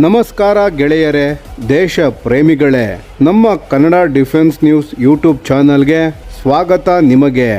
ನಮಸ್ಕಾರ ಗೆಳೆಯರೇ, ದೇಶ ಪ್ರೇಮಿಗಳೇ, ನಮ್ಮ ಕನ್ನಡ ಡಿಫೆನ್ಸ್ ನ್ಯೂಸ್ ಯೂಟ್ಯೂಬ್ ಚಾನಲ್ಗೆ ಸ್ವಾಗತ ನಿಮಗೆ.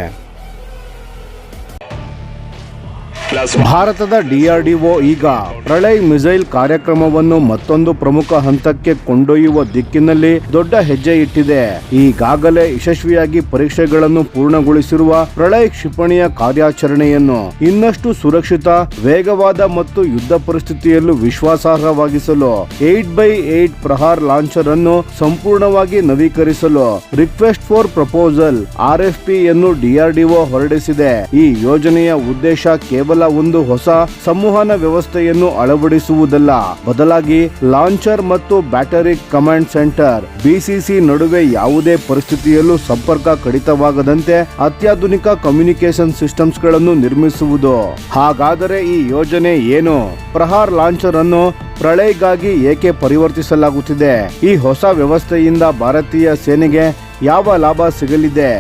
ಭಾರತದ DRDO ಈಗ ಪ್ರಳಯ್ ಮಿಸೈಲ್ ಕಾರ್ಯಕ್ರಮವನ್ನು ಮತ್ತೊಂದು ಪ್ರಮುಖ ಹಂತಕ್ಕೆ ಕೊಂಡೊಯ್ಯುವ ದಿಕ್ಕಿನಲ್ಲಿ ದೊಡ್ಡ ಹೆಜ್ಜೆ ಇಟ್ಟಿದೆ. ಈಗಾಗಲೇ ಯಶಸ್ವಿಯಾಗಿ ಪರೀಕ್ಷೆಗಳನ್ನು ಪೂರ್ಣಗೊಳಿಸಿರುವ ಪ್ರಳಯ್ ಕ್ಷಿಪಣಿಯ ಕಾರ್ಯಾಚರಣೆಯನ್ನು ಇನ್ನಷ್ಟು ಸುರಕ್ಷಿತ, ವೇಗವಾದ ಮತ್ತು ಯುದ್ಧ ಪರಿಸ್ಥಿತಿಯಲ್ಲೂ ವಿಶ್ವಾಸಾರ್ಹವಾಗಿಸಲು 8x8 ಪ್ರಹಾರ್ ಲಾಂಚರ್ ಅನ್ನು ಸಂಪೂರ್ಣವಾಗಿ ನವೀಕರಿಸಲು ರಿಕ್ವೆಸ್ಟ್ ಫಾರ್ ಪ್ರಪೋಸಲ್ RFP ಯನ್ನು DRDO ಹೊರಡಿಸಿದೆ. ಈ ಯೋಜನೆಯ ಉದ್ದೇಶ ಕೇವಲ ಒಂದು ಹೊಸ ಸಂವಹನ ವ್ಯವಸ್ಥೆಯನ್ನು ಅಳವಡಿಸುವುದಲ್ಲ, ಬದಲಾಗಿ ಲಾಂಚರ್ ಮತ್ತು ಬ್ಯಾಟರಿ ಕಮಾಂಡ್ ಸೆಂಟರ್ BCC ನಡುವೆ ಯಾವುದೇ ಪರಿಸ್ಥಿತಿಯಲ್ಲೂ ಸಂಪರ್ಕ ಕಡಿತವಾಗದಂತೆ ಅತ್ಯಾಧುನಿಕ ಕಮ್ಯುನಿಕೇಶನ್ ಸಿಸ್ಟಮ್ಸ್ ಗಳನ್ನು ನಿರ್ಮಿಸುವುದು. ಹಾಗಾದರೆ ಈ ಯೋಜನೆ ಏನು? ಪ್ರಹಾರ್ ಲಾಂಚರ್ ಅನ್ನು ಪ್ರಳಯ್ಗಾಗಿ ಏಕೆ ಪರಿವರ್ತಿಸಲಾಗುತ್ತಿದೆ? ಈ ಹೊಸ ವ್ಯವಸ್ಥೆಯಿಂದ ಭಾರತೀಯ ಸೇನೆಗೆ ಯಾವ ಲಾಭ ಸಿಗಲಿದೆ?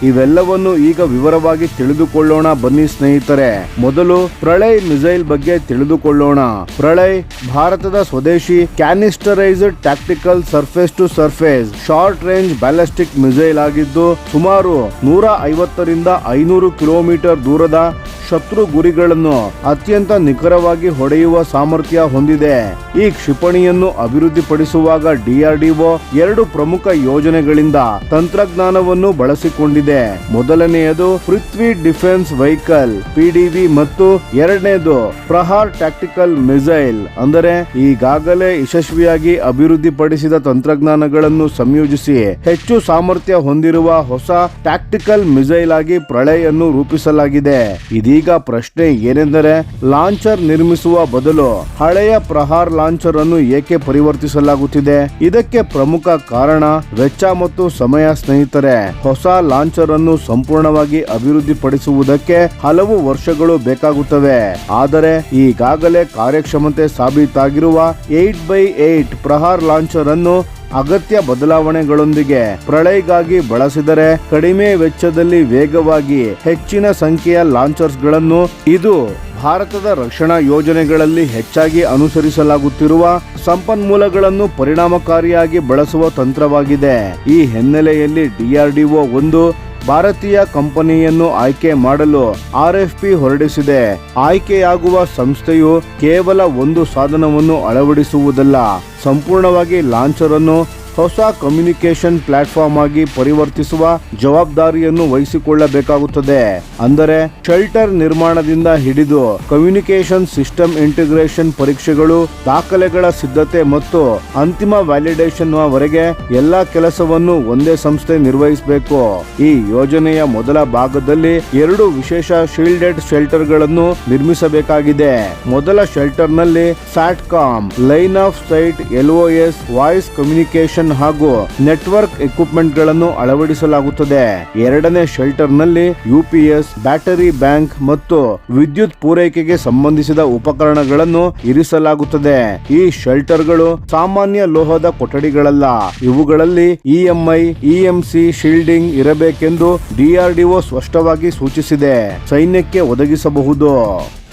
ಇವೆಲ್ಲವನ್ನು ಈಗ ವಿವರವಾಗಿ ತಿಳಿದುಕೊಳ್ಳೋಣ ಬನ್ನಿ ಸ್ನೇಹಿತರೆ. ಮೊದಲು ಪ್ರಳಯ್ ಮಿಸೈಲ್ ಬಗ್ಗೆ ತಿಳಿದುಕೊಳ್ಳೋಣ. ಪ್ರಳಯ್ ಭಾರತದ ಸ್ವದೇಶಿ canisterised tactical surface to surface short range ballistic missile ಆಗಿದ್ದು, ಸುಮಾರು 150 ರಿಂದ 500 ಕಿಲೋಮೀಟರ್ ದೂರದ ಶತ್ರು ಗುರಿಗಳನ್ನು ಅತ್ಯಂತ ನಿಖರವಾಗಿ ಹೊಡೆಯುವ ಸಾಮರ್ಥ್ಯ ಹೊಂದಿದೆ. ಈ ಕ್ಷಿಪಣಿಯನ್ನು ಅಭಿವೃದ್ಧಿಪಡಿಸುವಾಗ DRDO ಎರಡು ಪ್ರಮುಖ ಯೋಜನೆಗಳಿಂದ ತಂತ್ರಜ್ಞಾನವನ್ನು ಬಳಸಿಕೊಂಡಿದೆ. ಮೊದಲನೆಯದು ಪೃಥ್ವಿ ಡಿಫೆನ್ಸ್ ವೆಹಿಕಲ್ PDV ಮತ್ತು ಎರಡನೇದು ಪ್ರಹಾರ್ ಟ್ಯಾಕ್ಟಿಕಲ್ ಮಿಸೈಲ್, ಅಂದರೆ ಈಗಾಗಲೇ ಯಶಸ್ವಿಯಾಗಿ ಅಭಿವೃದ್ಧಿಪಡಿಸಿದ ತಂತ್ರಜ್ಞಾನಗಳನ್ನು ಸಂಯೋಜಿಸಿ ಹೆಚ್ಚು ಸಾಮರ್ಥ್ಯ ಹೊಂದಿರುವ ಹೊಸ ಟ್ಯಾಕ್ಟಿಕಲ್ ಮಿಸೈಲ್ ಆಗಿ ಪ್ರಳಯ್ ಅನ್ನು ರೂಪಿಸಲಾಗಿದೆ. ಇದೀಗ ಪ್ರಶ್ನೆ ಏನೆಂದರೆ, ಲಾಂಚರ್ ನಿರ್ಮಿಸುವ ಬದಲು ಹಳೆಯ ಪ್ರಹಾರ್ ಲಾಂಚರ್ ಅನ್ನು ಏಕೆ ಪರಿವರ್ತಿಸಲಾಗುತ್ತಿದೆ? ಇದಕ್ಕೆ ಪ್ರಮುಖ ಕಾರಣ ವೆಚ್ಚ ಮತ್ತು ಸಮಯ ಸ್ನೇಹಿತರೆ. ಹೊಸ ಲಾಂಚರ್ ಅನ್ನು ಸಂಪೂರ್ಣವಾಗಿ ಅಭಿವೃದ್ಧಿಪಡಿಸುವುದಕ್ಕೆ ಹಲವು ವರ್ಷಗಳು ಬೇಕಾಗುತ್ತವೆ. ಆದರೆ ಈಗಾಗಲೇ ಕಾರ್ಯಕ್ಷಮತೆ ಸಾಬೀತಾಗಿರುವ 8x8 ಪ್ರಹಾರ್ ಲಾಂಚರ್ ಅನ್ನು ಅಗತ್ಯ ಬದಲಾವಣೆಗಳೊಂದಿಗೆ ಪ್ರಳಯ್ಗಾಗಿ ಬಳಸಿದರೆ ಕಡಿಮೆ ವೆಚ್ಚದಲ್ಲಿ ವೇಗವಾಗಿ ಹೆಚ್ಚಿನ ಸಂಖ್ಯೆಯ ಲಾಂಚರ್ಸ್ ಗಳನ್ನು ಇದು ಭಾರತದ ರಕ್ಷಣಾ ಯೋಜನೆಗಳಲ್ಲಿ ಹೆಚ್ಚಾಗಿ ಅನುಸರಿಸಲಾಗುತ್ತಿರುವ ಸಂಪನ್ಮೂಲಗಳನ್ನು ಪರಿಣಾಮಕಾರಿಯಾಗಿ ಬಳಸುವ ತಂತ್ರವಾಗಿದೆ. ಈ ಹಿನ್ನೆಲೆಯಲ್ಲಿ DRDO ಒಂದು ಭಾರತೀಯ ಕಂಪನಿಯನ್ನು ಆಯ್ಕೆ ಮಾಡಲು RFP ಹೊರಡಿಸಿದೆ. ಆಯ್ಕೆಯಾಗುವ ಸಂಸ್ಥೆಯು ಕೇವಲ ಒಂದು ಸಾಧನವನ್ನು ಅಳವಡಿಸುವುದಲ್ಲ, ಸಂಪೂರ್ಣವಾಗಿ ಲಾಂಚರ್ ಅನ್ನು ಹೊಸ ಕಮ್ಯುನಿಕೇಶನ್ ಪ್ಲಾಟ್ಫಾರ್ಮ್ ಆಗಿ ಪರಿವರ್ತಿಸುವ ಜವಾಬ್ದಾರಿಯನ್ನು ವಹಿಸಿಕೊಳ್ಳಬೇಕಾಗುತ್ತದೆ. ಅಂದರೆ ಶೆಲ್ಟರ್ ನಿರ್ಮಾಣದಿಂದ ಹಿಡಿದು ಕಮ್ಯುನಿಕೇಶನ್ ಸಿಸ್ಟಮ್ ಇಂಟಿಗ್ರೇಷನ್ ಪರೀಕ್ಷೆಗಳು, ದಾಖಲೆಗಳ ಸಿದ್ಧತೆ ಮತ್ತು ಅಂತಿಮ ವ್ಯಾಲಿಡೇಷನ್ ವರೆಗೆ ಎಲ್ಲಾ ಕೆಲಸವನ್ನು ಒಂದೇ ಸಂಸ್ಥೆ ನಿರ್ವಹಿಸಬೇಕು. ಈ ಯೋಜನೆಯ ಮೊದಲ ಭಾಗದಲ್ಲಿ 2 ವಿಶೇಷ ಶೀಲ್ಡೆಡ್ ಶೆಲ್ಟರ್ ಗಳನ್ನು ನಿರ್ಮಿಸಬೇಕಾಗಿದೆ. ಮೊದಲ ಶೆಲ್ಟರ್ ನಲ್ಲಿ satcom, line of sight, LOS, voice communication ಹಾಗೂ ನೆಟ್ವರ್ಕ್ ಎಕ್ವಿಪ್ಮೆಂಟ್ ಗಳನ್ನು ಅಳವಡಿಸಲಾಗುತ್ತದೆ. ಎರಡನೇ ಶೆಲ್ಟರ್ ನಲ್ಲಿ UPS, ಬ್ಯಾಟರಿ ಬ್ಯಾಂಕ್ ಮತ್ತು ವಿದ್ಯುತ್ ಪೂರೈಕೆಗೆ ಸಂಬಂಧಿಸಿದ ಉಪಕರಣಗಳನ್ನು ಇರಿಸಲಾಗುತ್ತದೆ. ಈ ಶೆಲ್ಟರ್ ಗಳು ಸಾಮಾನ್ಯ ಲೋಹದ ಕೊಠಡಿಗಳಲ್ಲ. ಇವುಗಳಲ್ಲಿ EMI, EMC ಶೀಲ್ಡಿಂಗ್ ಇರಬೇಕೆಂದು DRDO ಸ್ಪಷ್ಟವಾಗಿ ಸೂಚಿಸಿದೆ. ಸೈನ್ಯಕ್ಕೆ ಒದಗಿಸಬಹುದು.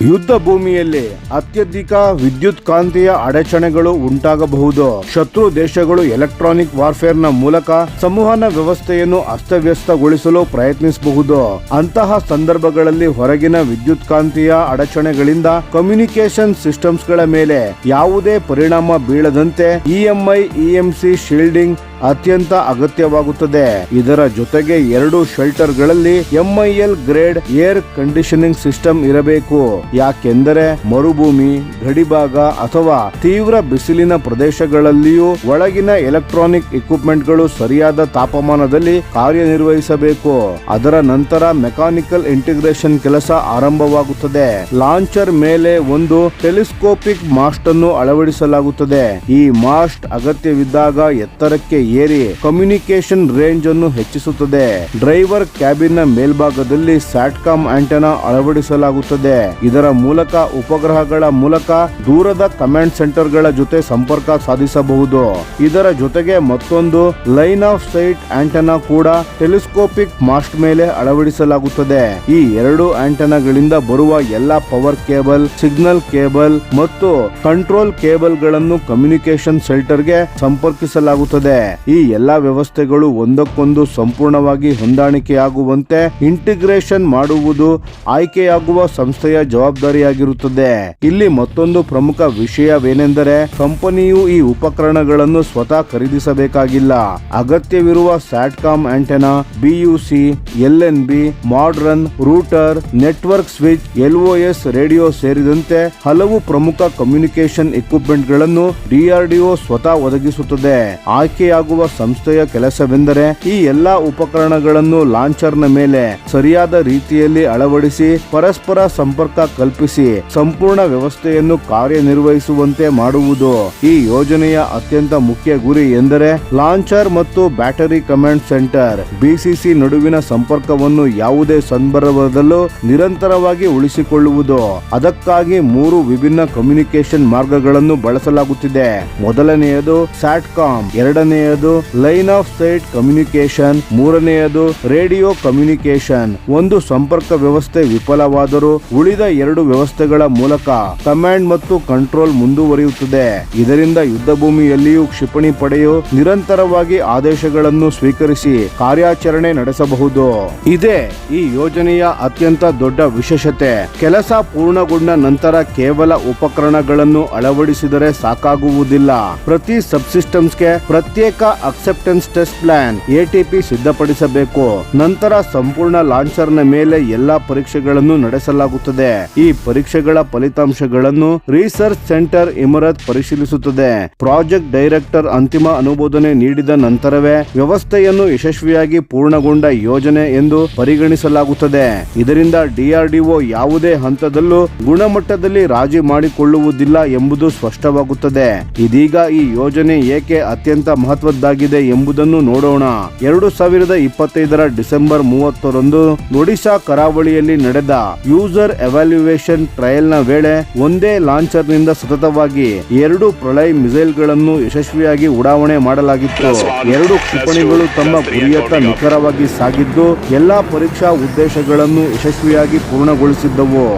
ಯುದ್ಧ ಭೂಮಿಯಲ್ಲಿ ಅತ್ಯಧಿಕ ವಿದ್ಯುತ್ ಕಾಂತೀಯ ಅಡಚಣೆಗಳು ಉಂಟಾಗಬಹುದು. ಶತ್ರು ದೇಶಗಳು ಎಲೆಕ್ಟ್ರಾನಿಕ್ ವಾರ್ಫೇರ್ ನ ಮೂಲಕ ಸಂವಹನ ವ್ಯವಸ್ಥೆಯನ್ನು ಅಸ್ತವ್ಯಸ್ತಗೊಳಿಸಲು ಪ್ರಯತ್ನಿಸಬಹುದು. ಅಂತಹ ಸಂದರ್ಭಗಳಲ್ಲಿ ಹೊರಗಿನ ವಿದ್ಯುತ್ ಕಾಂತೀಯ ಅಡಚಣೆಗಳಿಂದ ಕಮ್ಯುನಿಕೇಶನ್ ಸಿಸ್ಟಮ್ಸ್ ಗಳ ಮೇಲೆ ಯಾವುದೇ ಪರಿಣಾಮ ಬೀಳದಂತೆ EMI, EMC ಶೀಲ್ಡಿಂಗ್ ಅತ್ಯಂತ ಅಗತ್ಯವಾಗುತ್ತದೆ. ಇದರ ಜೊತೆಗೆ 2 ಶೆಲ್ಟರ್ ಗಳಲ್ಲಿ MIL grade air conditioning system ಇರಬೇಕು. ಯಾಕೆಂದರೆ ಮರುಭೂಮಿ, ಗಡಿಭಾಗ ಅಥವಾ ತೀವ್ರ ಬಿಸಿಲಿನ ಪ್ರದೇಶಗಳಲ್ಲಿಯೂ ಒಳಗಿನ ಎಲೆಕ್ಟ್ರಾನಿಕ್ ಎಕ್ವಿಪ್ಮೆಂಟ್ ಗಳು ಸರಿಯಾದ ತಾಪಮಾನದಲ್ಲಿ ಕಾರ್ಯನಿರ್ವಹಿಸಬೇಕು. ಅದರ ನಂತರ ಮೆಕ್ಯಾನಿಕಲ್ ಇಂಟಿಗ್ರೇಷನ್ ಕೆಲಸ ಆರಂಭವಾಗುತ್ತದೆ. ಲಾಂಚರ್ ಮೇಲೆ ಒಂದು ಟೆಲಿಸ್ಕೋಪಿಕ್ ಮಾಸ್ಟ್ ಅನ್ನು ಅಳವಡಿಸಲಾಗುತ್ತದೆ. ಈ ಮಾಸ್ಟ್ ಅಗತ್ಯವಿದ್ದಾಗ ಎತ್ತರಕ್ಕೆ ಏರಿ ಕಮ್ಯುನಿಕೇಶನ್ ರೇಂಜ್ ಅನ್ನು ಹೆಚ್ಚಿಸುತ್ತದೆ. ಡ್ರೈವರ್ ಕ್ಯಾಬಿನ್ ನ ಮೇಲ್ಭಾಗದಲ್ಲಿ ಸ್ಯಾಟ್ಕಾಮ್ ಆಂಟೆನಾ ಅಳವಡಿಸಲಾಗುತ್ತದೆ. ಇದರ ಮೂಲಕ ಉಪಗ್ರಹಗಳ ಮೂಲಕ ದೂರದ ಕಮಾಂಡ್ ಸೆಂಟರ್ ಗಳ ಜೊತೆ ಸಂಪರ್ಕ ಸಾಧಿಸಬಹುದು. ಇದರ ಜೊತೆಗೆ ಮತ್ತೊಂದು ಲೈನ್ ಆಫ್ ಸೈಟ್ ಆಂಟೆನಾ ಕೂಡ ಟೆಲಿಸ್ಕೋಪಿಕ್ ಮಾಸ್ಟ್ ಮೇಲೆ ಅಳವಡಿಸಲಾಗುತ್ತದೆ. ಈ ಎರಡು ಆಂಟೆನಾಗಳಿಂದ ಬರುವ ಎಲ್ಲಾ ಪವರ್ ಕೇಬಲ್, ಸಿಗ್ನಲ್ ಕೇಬಲ್ ಮತ್ತು ಕಂಟ್ರೋಲ್ ಕೇಬಲ್ ಗಳನ್ನು ಕಮ್ಯುನಿಕೇಶನ್ ಸೆಂಟರ್ ಗೆ ಸಂಪರ್ಕಿಸಲಾಗುತ್ತದೆ. ಈ ಎಲ್ಲಾ ವ್ಯವಸ್ಥೆಗಳು ಒಂದಕ್ಕೊಂದು ಸಂಪೂರ್ಣವಾಗಿ ಹೊಂದಾಣಿಕೆಯಾಗುವಂತೆ ಇಂಟಿಗ್ರೇಷನ್ ಮಾಡುವುದು ಆಯ್ಕೆಯಾಗುವ ಸಂಸ್ಥೆಯ ಜವಾಬ್ದಾರಿಯಾಗಿರುತ್ತದೆ. ಇಲ್ಲಿ ಮತ್ತೊಂದು ಪ್ರಮುಖ ವಿಷಯವೇನೆಂದರೆ ಕಂಪನಿಯು ಈ ಉಪಕರಣಗಳನ್ನು ಸ್ವತಃ ಖರೀದಿಸಬೇಕಾಗಿಲ್ಲ. ಅಗತ್ಯವಿರುವ satcom antenna, BUC, LNB, modem, router, network switch, LOS radio ಸೇರಿದಂತೆ ಹಲವು ಪ್ರಮುಖ ಕಮ್ಯುನಿಕೇಶನ್ ಇಕ್ವಿಪ್ಮೆಂಟ್ ಗಳನ್ನು ಡಿಆರ್ಡಿಒ ಸ್ವತಃ ಒದಗಿಸುತ್ತದೆ. ಆಯ್ಕೆಯಾಗುವ ಸಂಸ್ಥೆಯ ಕೆಲಸವೆಂದರೆ ಈ ಎಲ್ಲಾ ಉಪಕರಣಗಳನ್ನು ಲಾಂಚರ್ ನ ಮೇಲೆ ಸರಿಯಾದ ರೀತಿಯಲ್ಲಿ ಅಳವಡಿಸಿ ಪರಸ್ಪರ ಸಂಪರ್ಕ ಕಲ್ಪಿಸಿ ಸಂಪೂರ್ಣ ವ್ಯವಸ್ಥೆಯನ್ನು ಕಾರ್ಯನಿರ್ವಹಿಸುವಂತೆ ಮಾಡುವುದು. ಈ ಯೋಜನೆಯ ಅತ್ಯಂತ ಮುಖ್ಯ ಗುರಿ ಎಂದರೆ ಲಾಂಚರ್ ಮತ್ತು ಬ್ಯಾಟರಿ ಕಮಾಂಡ್ ಸೆಂಟರ್ ಬಿಸಿಸಿ ನಡುವಿನ ಸಂಪರ್ಕವನ್ನು ಯಾವುದೇ ಸಂದರ್ಭದಲ್ಲೂ ನಿರಂತರವಾಗಿ ಉಳಿಸಿಕೊಳ್ಳುವುದು. ಅದಕ್ಕಾಗಿ 3 ವಿಭಿನ್ನ ಕಮ್ಯುನಿಕೇಶನ್ ಮಾರ್ಗಗಳನ್ನು ಬಳಸಲಾಗುತ್ತಿದೆ. ಮೊದಲನೆಯದು ಸ್ಯಾಟ್ಕಾಮ್, ಎರಡನೆಯದು ಲೈನ್ ಆಫ್ ಸೈಟ್ ಕಮ್ಯುನಿಕೇಶನ್, ಮೂರನೆಯದು ರೇಡಿಯೋ ಕಮ್ಯುನಿಕೇಶನ್. ಒಂದು ಸಂಪರ್ಕ ವ್ಯವಸ್ಥೆ ವಿಫಲವಾದರೂ ಉಳಿದ 2 ವ್ಯವಸ್ಥೆಗಳ ಮೂಲಕ ಕಮಾಂಡ್ ಮತ್ತು ಕಂಟ್ರೋಲ್ ಮುಂದುವರಿಯುತ್ತದೆ. ಇದರಿಂದ ಯುದ್ಧ ಭೂಮಿಯಲ್ಲಿಯೂ ಕ್ಷಿಪಣಿ ಪಡೆಯು ನಿರಂತರವಾಗಿ ಆದೇಶಗಳನ್ನು ಸ್ವೀಕರಿಸಿ ಕಾರ್ಯಾಚರಣೆ ನಡೆಸಬಹುದು. ಇದೇ ಈ ಯೋಜನೆಯ ಅತ್ಯಂತ ದೊಡ್ಡ ವಿಶೇಷತೆ. ಕೆಲಸ ಪೂರ್ಣಗೊಂಡ ನಂತರ ಕೇವಲ ಉಪಕರಣಗಳನ್ನು ಅಳವಡಿಸಿದರೆ ಸಾಕಾಗುವುದಿಲ್ಲ. ಪ್ರತಿ ಸಬ್ಸಿಸ್ಟಮ್ಸ್ಗೆ ಪ್ರತ್ಯೇಕ ಅಕ್ಸೆಪ್ಟೆನ್ಸ್ ಟೆಸ್ಟ್ ಪ್ಲಾನ್ ಎಟಿಪಿ ಸಿದ್ಧಪಡಿಸಬೇಕು. ನಂತರ ಸಂಪೂರ್ಣ ಲಾಂಚರ್ ನ ಮೇಲೆ ಎಲ್ಲಾ ಪರೀಕ್ಷೆಗಳನ್ನು ನಡೆಸಲಾಗುತ್ತದೆ. ಈ ಪರೀಕ್ಷೆಗಳ ಫಲಿತಾಂಶಗಳನ್ನು ರಿಸರ್ಚ್ ಸೆಂಟರ್ ಇಮರತ್ ಪರಿಶೀಲಿಸುತ್ತದೆ. ಪ್ರಾಜೆಕ್ಟ್ ಡೈರೆಕ್ಟರ್ ಅಂತಿಮ ಅನುಮೋದನೆ ನೀಡಿದ ನಂತರವೇ ವ್ಯವಸ್ಥೆಯನ್ನು ಯಶಸ್ವಿಯಾಗಿ ಪೂರ್ಣಗೊಂಡ ಯೋಜನೆ ಎಂದು ಪರಿಗಣಿಸಲಾಗುತ್ತದೆ. ಇದರಿಂದ ಡಿಆರ್ಡಿಒ ಯಾವುದೇ ಹಂತದಲ್ಲೂ ಗುಣಮಟ್ಟದಲ್ಲಿ ರಾಜಿ ಮಾಡಿಕೊಳ್ಳುವುದಿಲ್ಲ ಎಂಬುದು ಸ್ಪಷ್ಟವಾಗುತ್ತದೆ. ಇದೀಗ ಈ ಯೋಜನೆ ಏಕೆ ಅತ್ಯಂತ ಮಹತ್ವದ್ದಾಗಿದೆ ಎಂಬುದನ್ನು ನೋಡೋಣ. 2025 ಡಿಸೆಂಬರ್ 30ರಂದು ಒಡಿಶಾ ಕರಾವಳಿಯಲ್ಲಿ ನಡೆದ ಯೂಸರ್ ಎವ್ಯಾಲ್ಯೂಯೇಷನ್ ಟ್ರಯಲ್ ನ ವೇಳೆ ಒಂದೇ ಲಾಂಚರ್ ನಿಂದ ಸತತವಾಗಿ 2 ಪ್ರಳಯ್ ಮಿಸೈಲ್ ಗಳನ್ನು ಯಶಸ್ವಿಯಾಗಿ ಉಡಾವಣೆ ಮಾಡಲಾಗಿತ್ತು. 2 ಕ್ಷಿಪಣಿಗಳು ತಮ್ಮ ಗುರಿಯತ್ತ ನಿಖರವಾಗಿ ಸಾಗಿದ್ದು ಎಲ್ಲಾ ಪರೀಕ್ಷಾ ಉದ್ದೇಶಗಳನ್ನು ಯಶಸ್ವಿಯಾಗಿ ಪೂರ್ಣಗೊಳಿಸಿದ್ದವು.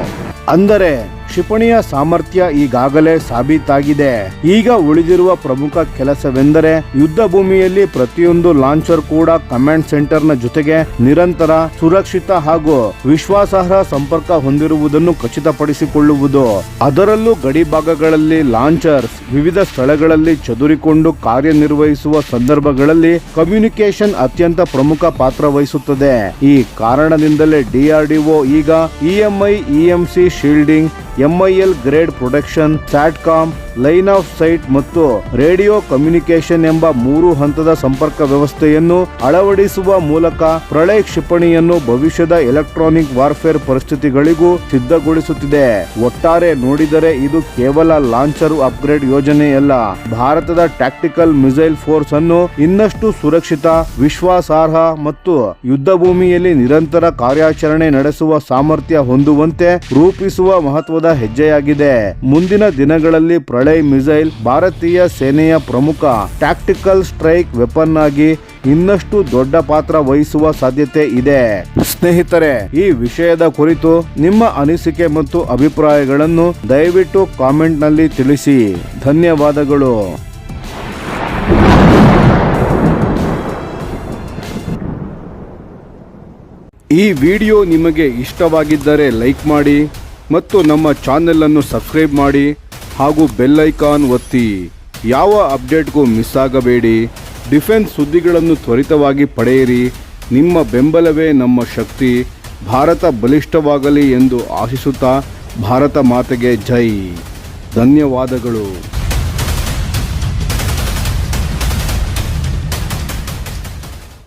ಅಂದರೆ ಕ್ಷಿಪಣಿಯ ಸಾಮರ್ಥ್ಯ ಈಗಾಗಲೇ ಸಾಬೀತಾಗಿದೆ. ಈಗ ಉಳಿದಿರುವ ಪ್ರಮುಖ ಕೆಲಸವೆಂದರೆ ಯುದ್ಧ ಭೂಮಿಯಲ್ಲಿ ಪ್ರತಿಯೊಂದು ಲಾಂಚರ್ ಕೂಡ ಕಮಾಂಡ್ ಸೆಂಟರ್ ನ ಜೊತೆಗೆ ನಿರಂತರ, ಸುರಕ್ಷಿತ ಹಾಗೂ ವಿಶ್ವಾಸಾರ್ಹ ಸಂಪರ್ಕ ಹೊಂದಿರುವುದನ್ನು ಖಚಿತಪಡಿಸಿಕೊಳ್ಳುವುದು. ಅದರಲ್ಲೂ ಗಡಿ ಭಾಗಗಳಲ್ಲಿ ಲಾಂಚರ್ಸ್ ವಿವಿಧ ಸ್ಥಳಗಳಲ್ಲಿ ಚದುರಿಕೊಂಡು ಕಾರ್ಯನಿರ್ವಹಿಸುವ ಸಂದರ್ಭಗಳಲ್ಲಿ ಕಮ್ಯುನಿಕೇಶನ್ ಅತ್ಯಂತ ಪ್ರಮುಖ ಪಾತ್ರ ವಹಿಸುತ್ತದೆ. ಈ ಕಾರಣದಿಂದಲೇ ಡಿಆರ್ಡಿಒ ಈಗ EMI, EMC shielding, MIL grade protection, satcom, line of sight ಮತ್ತು ರೇಡಿಯೋ ಕಮ್ಯುನಿಕೇಶನ್ ಎಂಬ 3 ಹಂತದ ಸಂಪರ್ಕ ವ್ಯವಸ್ಥೆಯನ್ನು ಅಳವಡಿಸುವ ಮೂಲಕ ಪ್ರಳಯ್ ಕ್ಷಿಪಣಿಯನ್ನು ಭವಿಷ್ಯದ ಎಲೆಕ್ಟ್ರಾನಿಕ್ ವಾರ್ಫೇರ್ ಪರಿಸ್ಥಿತಿಗಳಿಗೂ ಸಿದ್ಧಗೊಳಿಸುತ್ತಿದೆ. ಒಟ್ಟಾರೆ ನೋಡಿದರೆ ಇದು ಕೇವಲ ಲಾಂಚರ್ ಅಪ್ಗ್ರೇಡ್ ಯೋಜನೆಯಲ್ಲ, ಭಾರತದ ಟ್ಯಾಕ್ಟಿಕಲ್ ಮಿಸೈಲ್ ಫೋರ್ಸ್ ಅನ್ನು ಇನ್ನಷ್ಟು ಸುರಕ್ಷಿತ, ವಿಶ್ವಾಸಾರ್ಹ ಮತ್ತು ಯುದ್ಧ ಭೂಮಿಯಲ್ಲಿ ನಿರಂತರ ಕಾರ್ಯಾಚರಣೆ ನಡೆಸುವ ಸಾಮರ್ಥ್ಯ ಹೊಂದುವಂತೆ ರೂಪಿಸುವ ಮಹತ್ವದ ಹೆಜ್ಜೆಯಾಗಿದೆ. ಮುಂದಿನ ದಿನಗಳಲ್ಲಿ ಪ್ರಳಯ್ ಮಿಸೈಲ್ ಭಾರತೀಯ ಸೇನೆಯ ಪ್ರಮುಖ ಟ್ಯಾಕ್ಟಿಕಲ್ ಸ್ಟ್ರೈಕ್ ವೆಪನ್ ಆಗಿ ಇನ್ನಷ್ಟು ದೊಡ್ಡ ಪಾತ್ರ ವಹಿಸುವ ಸಾಧ್ಯತೆ ಇದೆ. ಸ್ನೇಹಿತರೆ, ಈ ವಿಷಯದ ಕುರಿತು ನಿಮ್ಮ ಅನಿಸಿಕೆ ಮತ್ತು ಅಭಿಪ್ರಾಯಗಳನ್ನು ದಯವಿಟ್ಟು ಕಾಮೆಂಟ್ ನಲ್ಲಿ ತಿಳಿಸಿ. ಧನ್ಯವಾದಗಳು. ಈ ವಿಡಿಯೋ ನಿಮಗೆ ಇಷ್ಟವಾಗಿದ್ದರೆ ಲೈಕ್ ಮಾಡಿ ಮತ್ತು ನಮ್ಮ ಚಾನೆಲ್ ಅನ್ನು ಸಬ್ಸ್ಕ್ರೈಬ್ ಮಾಡಿ ಹಾಗೂ ಬೆಲ್ ಐಕಾನ್ ಒತ್ತಿ. ಯಾವ ಅಪ್ಡೇಟ್ಗೂ ಮಿಸ್ ಆಗಬೇಡಿ. ಡಿಫೆನ್ಸ್ ಸುದ್ದಿಗಳನ್ನು ತ್ವರಿತವಾಗಿ ಪಡೆಯಿರಿ. ನಿಮ್ಮ ಬೆಂಬಲವೇ ನಮ್ಮ ಶಕ್ತಿ. ಭಾರತ ಬಲಿಷ್ಠವಾಗಲಿ ಎಂದು ಆಶಿಸುತ್ತಾ ಭಾರತ ಮಾತೆಗೆ ಜೈ. ಧನ್ಯವಾದಗಳು.